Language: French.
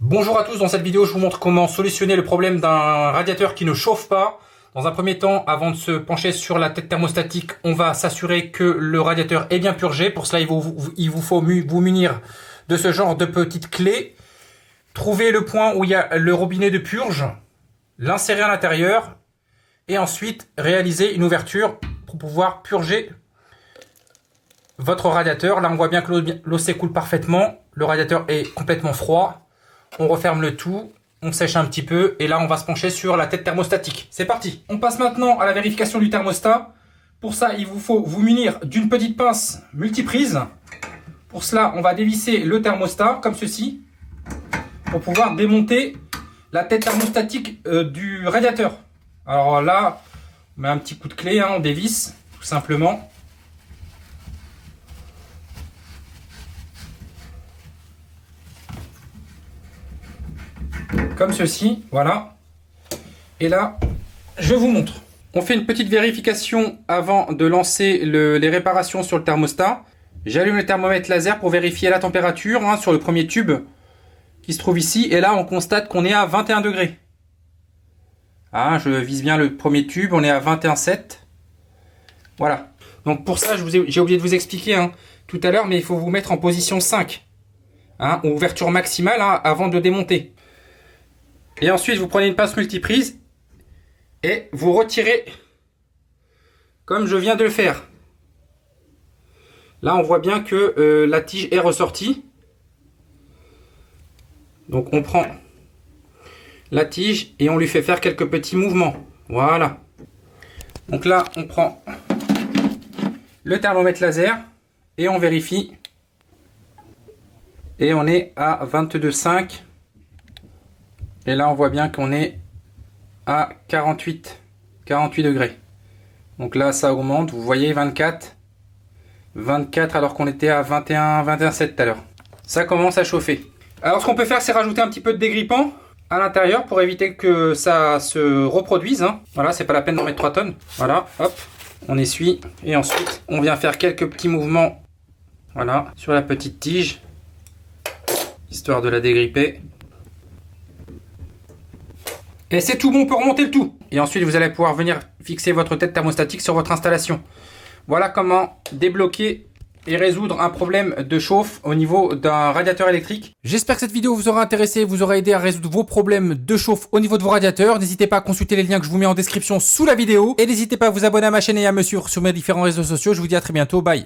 Bonjour à tous, dans cette vidéo je vous montre comment solutionner le problème d'un radiateur qui ne chauffe pas. Dans un premier temps, avant de se pencher sur la tête thermostatique, on va s'assurer que le radiateur est bien purgé. Pour cela, il vous faut vous munir de ce genre de petites clés. Trouver le point où il y a le robinet de purge, l'insérer à l'intérieur et ensuite réaliser une ouverture pour pouvoir purger votre radiateur. Là, on voit bien que l'eau s'écoule parfaitement. Le radiateur est complètement froid. On referme le tout, on sèche un petit peu et là on va se pencher sur la tête thermostatique. C'est parti. On passe maintenant à la vérification du thermostat. Pour ça, il vous faut vous munir d'une petite pince multiprise. Pour cela, on va dévisser le thermostat comme ceci pour pouvoir démonter la tête thermostatique du radiateur. Alors là, on met un petit coup de clé, on dévisse tout simplement. Comme ceci, voilà. Et là, je vous montre. On fait une petite vérification avant de lancer les réparations sur le thermostat. J'allume le thermomètre laser pour vérifier la température sur le premier tube qui se trouve ici. Et là, on constate qu'on est à 21 degrés. Je vise bien le premier tube, on est à 21,7. Voilà. Donc pour ça, j'ai oublié de vous expliquer tout à l'heure, mais il faut vous mettre en position 5. Ouverture maximale avant de démonter. Et ensuite, vous prenez une pince multiprise et vous retirez comme je viens de le faire. Là, on voit bien que la tige est ressortie. Donc, on prend la tige et on lui fait faire quelques petits mouvements. Voilà. Donc là, on prend le thermomètre laser et on vérifie. Et on est à 22,5. Et là, on voit bien qu'on est à 48 degrés. Donc là, ça augmente. Vous voyez, 24 alors qu'on était à 21,7 tout à l'heure. Ça commence à chauffer. Alors, ce qu'on peut faire, c'est rajouter un petit peu de dégrippant à l'intérieur pour éviter que ça se reproduise. Voilà, c'est pas la peine d'en mettre 3 tonnes. Voilà, hop, on essuie. Et ensuite, on vient faire quelques petits mouvements. Voilà, sur la petite tige, histoire de la dégripper. Et c'est tout bon pour remonter le tout. Et ensuite, vous allez pouvoir venir fixer votre tête thermostatique sur votre installation. Voilà comment débloquer et résoudre un problème de chauffe au niveau d'un radiateur électrique. J'espère que cette vidéo vous aura intéressé, vous aura aidé à résoudre vos problèmes de chauffe au niveau de vos radiateurs. N'hésitez pas à consulter les liens que je vous mets en description sous la vidéo. Et n'hésitez pas à vous abonner à ma chaîne et à me suivre sur mes différents réseaux sociaux. Je vous dis à très bientôt. Bye.